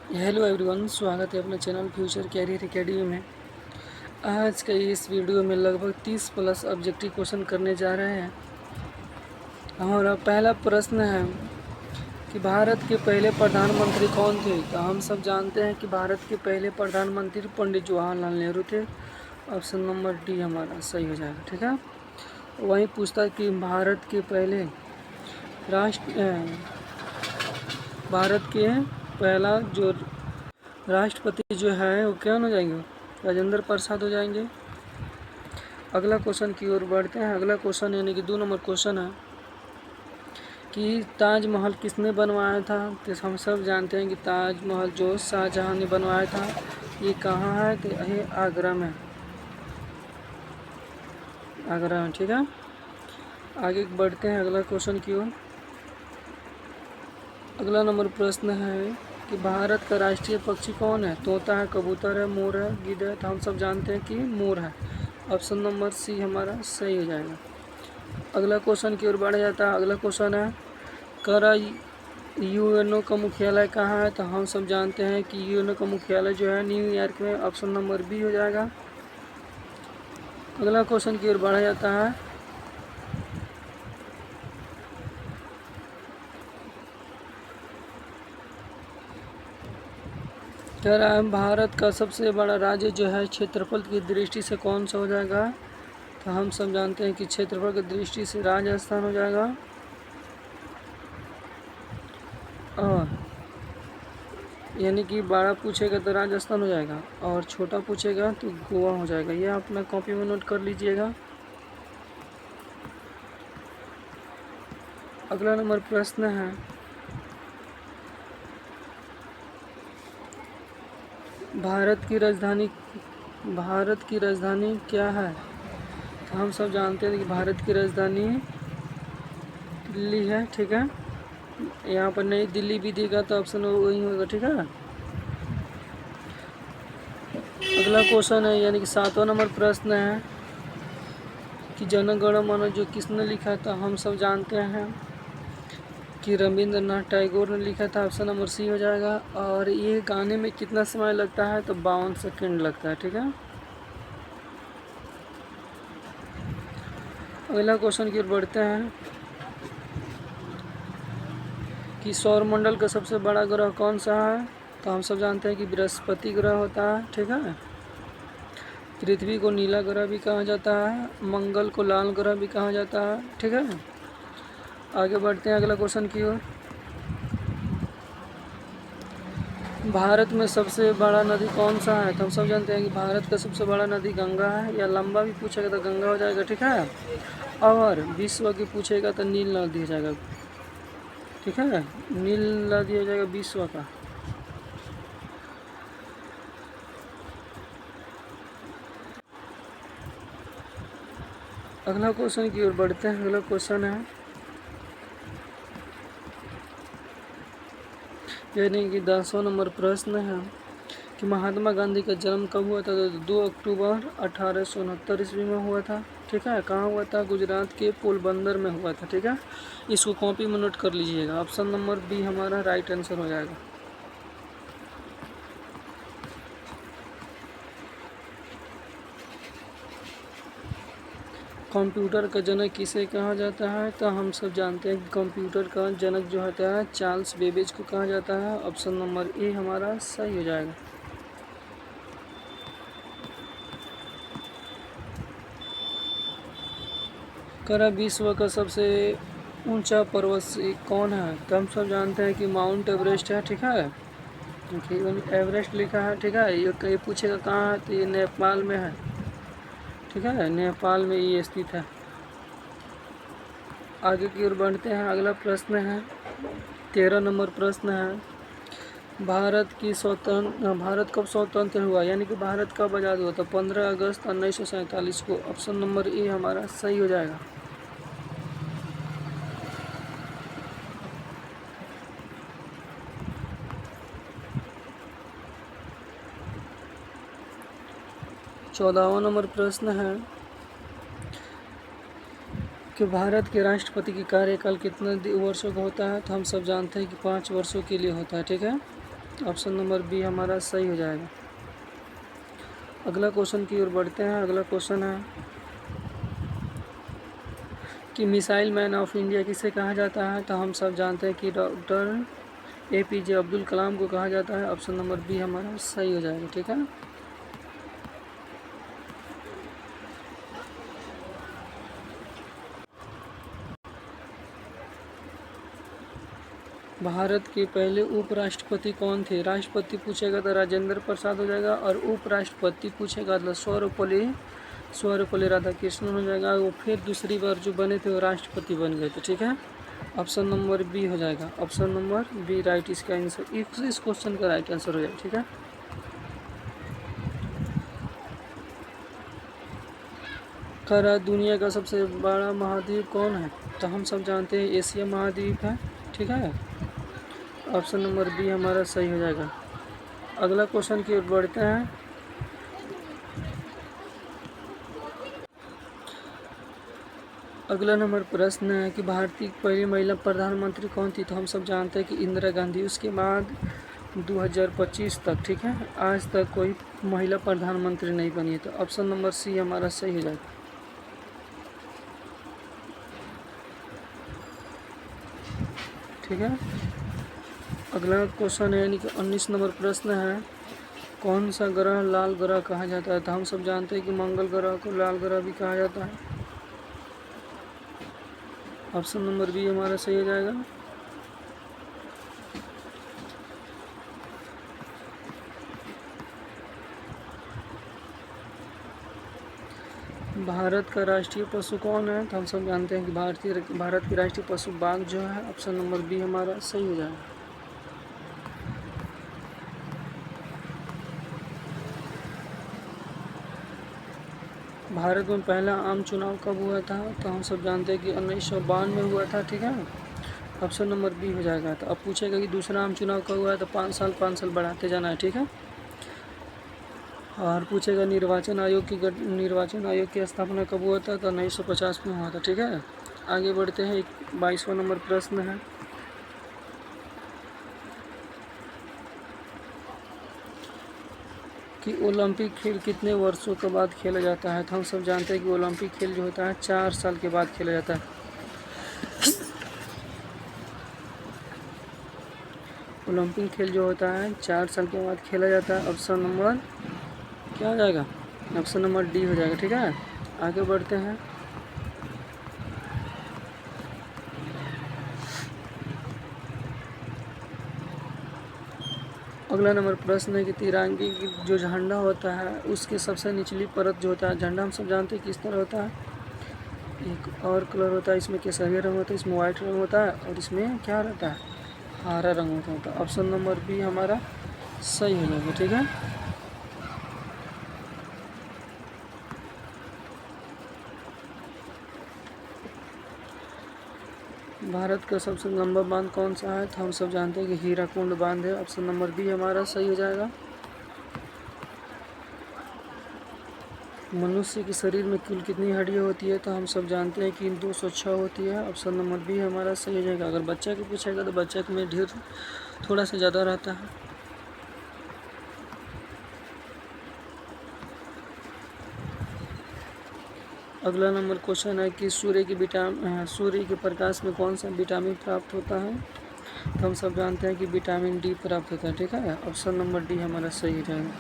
Hello everyone, स्वागत है अपने चैनल फ्यूचर कैरियर एकेडमी में। आज के इस वीडियो में लगभग 30 प्लस ऑब्जेक्टिव क्वेश्चन करने जा रहे हैं। हमारा पहला प्रश्न है कि भारत के पहले प्रधानमंत्री कौन थे। तो हम सब जानते हैं कि भारत के पहले प्रधानमंत्री पंडित जवाहरलाल नेहरू थे। ऑप्शन नंबर डी हमारा सही हो जाएगा। ठीक है, वहीं पूछता है कि भारत के पहला जो राष्ट्रपति जो है वो क्या हो जाएंगे, राजेंद्र प्रसाद हो जाएंगे। अगला क्वेश्चन की ओर बढ़ते हैं। अगला क्वेश्चन यानी कि 2 नंबर क्वेश्चन है कि ताजमहल किसने बनवाया था। तो हम सब जानते हैं कि ताजमहल जो शाहजहां ने बनवाया था। ये कहाँ है, तो ये आगरा में। ठीक है, आगे बढ़ते हैं अगला क्वेश्चन की ओर। अगला नंबर प्रश्न है कि भारत का राष्ट्रीय पक्षी कौन है। तोता है, कबूतर है, मोर है, गिद्ध है। तो हम सब जानते हैं कि मोर है। ऑप्शन नंबर सी हमारा सही हो जाएगा। अगला क्वेश्चन की ओर बढ़ा जाता है। अगला क्वेश्चन है करा यूएनओ का मुख्यालय कहाँ है। तो हम सब जानते हैं कि यूएनओ का मुख्यालय जो है न्यूयॉर्क में। ऑप्शन नंबर बी हो जाएगा। अगला क्वेश्चन की ओर बढ़ा जाता है। कह रहा है भारत का सबसे बड़ा राज्य जो है क्षेत्रफल की दृष्टि से कौन सा हो जाएगा। तो हम सब जानते हैं कि क्षेत्रफल की दृष्टि से राजस्थान हो जाएगा। और यानी कि बड़ा पूछेगा तो राजस्थान हो जाएगा और छोटा पूछेगा तो गोवा हो जाएगा। ये अपना कॉपी में नोट कर लीजिएगा। अगला नंबर प्रश्न है भारत की राजधानी क्या है। तो हम सब जानते हैं कि भारत की राजधानी दिल्ली है। ठीक है, यहाँ पर नई दिल्ली भी देगा तो ऑप्शन वही होगा। ठीक है, अगला क्वेश्चन है यानी कि 7वां नंबर प्रश्न है कि जन गण मन जो किसने लिखा था। हम सब जानते हैं कि रविंद्रनाथ टैगोर ने लिखा था। ऑप्शन नंबर सी हो जाएगा। और ये गाने में कितना समय लगता है, तो 52 सेकेंड लगता है। ठीक है, अगला क्वेश्चन की ओर बढ़ते हैं कि सौरमंडल का सबसे बड़ा ग्रह कौन सा है। तो हम सब जानते हैं कि बृहस्पति ग्रह होता है। ठीक है, पृथ्वी को नीला ग्रह भी कहा जाता है, मंगल को लाल ग्रह भी कहा जाता है। ठीक है, आगे बढ़ते हैं अगला क्वेश्चन की ओर। भारत में सबसे बड़ा नदी कौन सा है। तो हम सब जानते हैं कि भारत का सबसे बड़ा नदी गंगा है। या लंबा भी पूछेगा तो गंगा हो जाएगा। ठीक है, और विश्व की पूछेगा तो नील नदी हो जाएगा। ठीक है, नील नदी हो जाएगा विश्व का। अगला क्वेश्चन की ओर बढ़ते हैं। अगला क्वेश्चन है यानी कि 10वां नंबर प्रश्न है कि महात्मा गांधी का जन्म कब हुआ था। तो 2 अक्टूबर 1869 ईस्वी में हुआ था। ठीक है, कहाँ हुआ था, गुजरात के पोरबंदर में हुआ था। ठीक है, इसको कॉपी में नोट कर लीजिएगा। ऑप्शन नंबर बी हमारा राइट आंसर हो जाएगा। कंप्यूटर का जनक किसे कहा जाता है। तो हम सब जानते हैं कि कंप्यूटर का जनक जो होता है चार्ल्स बेबेज को कहा जाता है। ऑप्शन नंबर ए हमारा सही हो जाएगा। करा विश्व का सबसे ऊंचा पर्वत कौन है। तो हम सब जानते हैं कि माउंट एवरेस्ट है। ठीक है, एवरेस्ट लिखा है। ठीक है, ये कहीं पूछेगा कहाँ है, तो ये नेपाल में है। ठीक है, नेपाल में ये स्थित है। आगे की ओर बढ़ते हैं। अगला प्रश्न है 13 नंबर प्रश्न है भारत कब स्वतंत्र हुआ, यानी कि भारत कब आज़ाद हुआ था। 15 अगस्त 1947 को। ऑप्शन नंबर ए हमारा सही हो जाएगा। चौदहवां नंबर प्रश्न है कि भारत के राष्ट्रपति की कार्यकाल कितने वर्षों का होता है। तो हम सब जानते हैं कि 5 वर्षों के लिए होता है। ठीक है, ऑप्शन नंबर बी हमारा सही हो जाएगा। अगला क्वेश्चन की ओर बढ़ते हैं। अगला क्वेश्चन है कि मिसाइल मैन ऑफ इंडिया किसे कहा जाता है? तो हम सब जानते हैं कि डॉक्टर APJ अब्दुल कलाम को कहा जाता है। ऑप्शन नंबर बी हमारा सही हो जाएगा। ठीक है। भारत के पहले उपराष्ट्रपति कौन थे? राष्ट्रपति पूछेगा तो राजेंद्र प्रसाद हो जाएगा, और उपराष्ट्रपति पूछेगा तो सर्वपल्ली राधाकृष्णन हो जाएगा। वो फिर दूसरी बार जो बने थे वो राष्ट्रपति बन गए थे। ठीक है। ऑप्शन नंबर बी हो जाएगा। ऑप्शन नंबर बी राइट इसका आंसर, इस क्वेश्चन का राइट आंसर हो जाएगा। ठीक है। खरा दुनिया का सबसे बड़ा महाद्वीप कौन है? तो हम सब जानते हैं एशिया महाद्वीप है। ठीक है। ऑप्शन नंबर बी हमारा सही हो जाएगा। अगला क्वेश्चन की ओर बढ़ते हैं। अगला नंबर प्रश्न है कि भारत की पहली महिला प्रधानमंत्री कौन थी? तो हम सब जानते हैं कि इंदिरा गांधी। उसके बाद 2025 तक, ठीक है, आज तक कोई महिला प्रधानमंत्री नहीं बनी है। तो ऑप्शन नंबर सी हमारा सही हो जाएगा। ठीक है। अगला क्वेश्चन है यानी कि 19 नंबर प्रश्न है, कौन सा ग्रह लाल ग्रह कहा जाता है? तो हम सब जानते हैं कि मंगल ग्रह को लाल ग्रह भी कहा जाता है। ऑप्शन नंबर बी हमारा सही हो जाएगा। भारत का राष्ट्रीय पशु कौन है? तो हम सब जानते हैं कि भारत की राष्ट्रीय पशु बाघ जो है। ऑप्शन नंबर बी हमारा सही हो जाएगा। भारत में पहला आम चुनाव कब हुआ था? तो हम सब जानते हैं कि 1952 में हुआ था। ठीक है। ऑप्शन नंबर बी हो जाएगा। तो अब पूछेगा कि दूसरा आम चुनाव कब हुआ है? तो 5 साल बढ़ाते जाना है। ठीक है। और पूछेगा निर्वाचन आयोग की स्थापना कब हुआ था? तो 1950 में हुआ था। ठीक है। आगे बढ़ते हैं। 22वां नंबर प्रश्न है कि ओलंपिक खेल कितने वर्षों के बाद खेला जाता है? तो हम सब जानते हैं कि ओलंपिक खेल जो होता है 4 साल के बाद खेला जाता है। ओलंपिक खेल जो होता है 4 साल के बाद खेला जाता है। ऑप्शन नंबर क्या हो जाएगा? ऑप्शन नंबर डी हो जाएगा। ठीक है। आगे बढ़ते हैं। अगला नंबर प्रश्न है कि तिरंगे की जो झंडा होता है उसकी सबसे निचली परत जो होता है, झंडा हम सब जानते हैं किस तरह होता है। एक और कलर होता है, इसमें केसरिया रंग होता है, इसमें वाइट रंग होता है, और इसमें क्या रहता है? हरा रंग होता है। तो ऑप्शन नंबर बी हमारा सही हो जाएगा। ठीक है। भारत का सबसे लंबा बांध कौन सा है? तो हम सब जानते हैं कि हीराकुंड बांध है। ऑप्शन नंबर बी हमारा सही हो जाएगा। मनुष्य के शरीर में कुल कितनी हड्डियाँ होती है? तो हम सब जानते हैं कि 206 होती है। ऑप्शन नंबर बी हमारा सही हो जाएगा। अगर बच्चा को पूछेगा तो बच्चा में ढेर थोड़ा सा ज़्यादा रहता है। अगला नंबर क्वेश्चन है कि सूर्य के प्रकाश में कौन सा विटामिन प्राप्त होता है? तो हम सब जानते हैं कि विटामिन डी प्राप्त होता है। ठीक है। ऑप्शन नंबर डी हमारा सही रहेगा।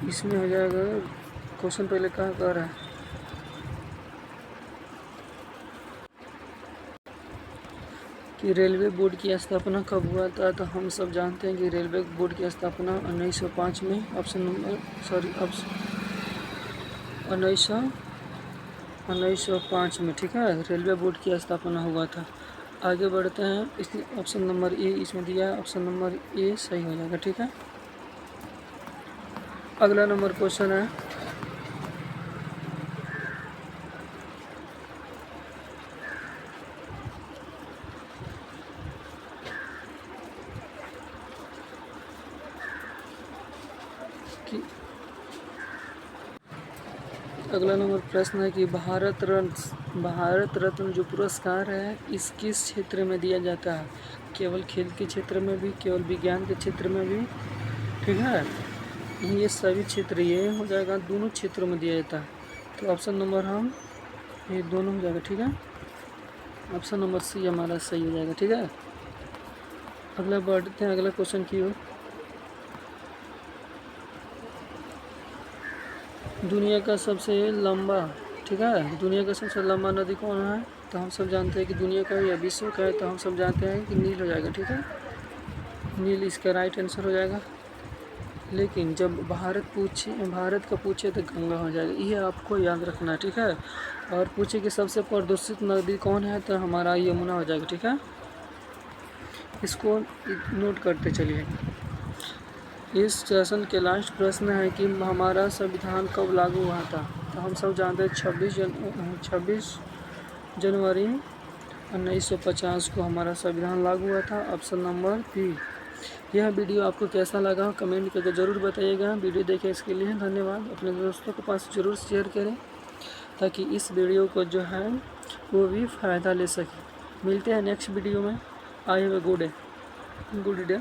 इसमें हो जाएगा क्वेश्चन पहले कहाँ कर रहा है कि रेलवे बोर्ड की स्थापना कब हुआ था? तो हम सब जानते हैं कि रेलवे बोर्ड की स्थापना 1905 में, ऑप्शन नंबर 1905 में, ठीक है, रेलवे बोर्ड की स्थापना हुआ था। आगे बढ़ते हैं। इस ऑप्शन नंबर ए इसमें दिया है, ऑप्शन नंबर ए सही हो जाएगा। ठीक है। अगला नंबर क्वेश्चन है अगला नंबर प्रश्न है कि भारत भारत रत्न जो पुरस्कार है इस किस क्षेत्र में दिया जाता है? केवल खेल के क्षेत्र में भी, केवल विज्ञान के क्षेत्र में भी, ठीक है, ये सभी क्षेत्र, ये हो जाएगा, दोनों क्षेत्रों में दिया जाता है। तो ऑप्शन नंबर हम ये दोनों हो जाएगा, ठीक है, ऑप्शन नंबर सी हमारा सही हो जाएगा, ठीक है। अगला बढ़ते हैं अगला क्वेश्चन की ओर। दुनिया का सबसे लंबा, ठीक है, दुनिया का सबसे लंबा नदी कौन है? तो हम सब जानते हैं कि दुनिया का या विश्व का है, तो हम सब जानते हैं कि नील हो जाएगा, ठीक है, नील इसका राइट आंसर हो जाएगा। लेकिन जब भारत का पूछे तो गंगा हो जाएगा, ये आपको याद रखना है, ठीक है। और पूछे कि सबसे प्रदूषित नदी कौन है, तो हमारा यमुना हो जाएगा, ठीक है। इसको नोट करते चलिए। इस सेशन के लास्ट प्रश्न है कि हमारा संविधान कब लागू हुआ था? तो हम सब जानते हैं 26 जनवरी 1950 को हमारा संविधान लागू हुआ था। Option number B. यह वीडियो आपको कैसा लगा कमेंट करके ज़रूर बताइएगा। वीडियो देखे इसके लिए धन्यवाद। अपने दोस्तों के पास ज़रूर शेयर करें ताकि इस वीडियो को जो है वो भी फ़ायदा ले सके। मिलते हैं नेक्स्ट वीडियो में। I have a good day.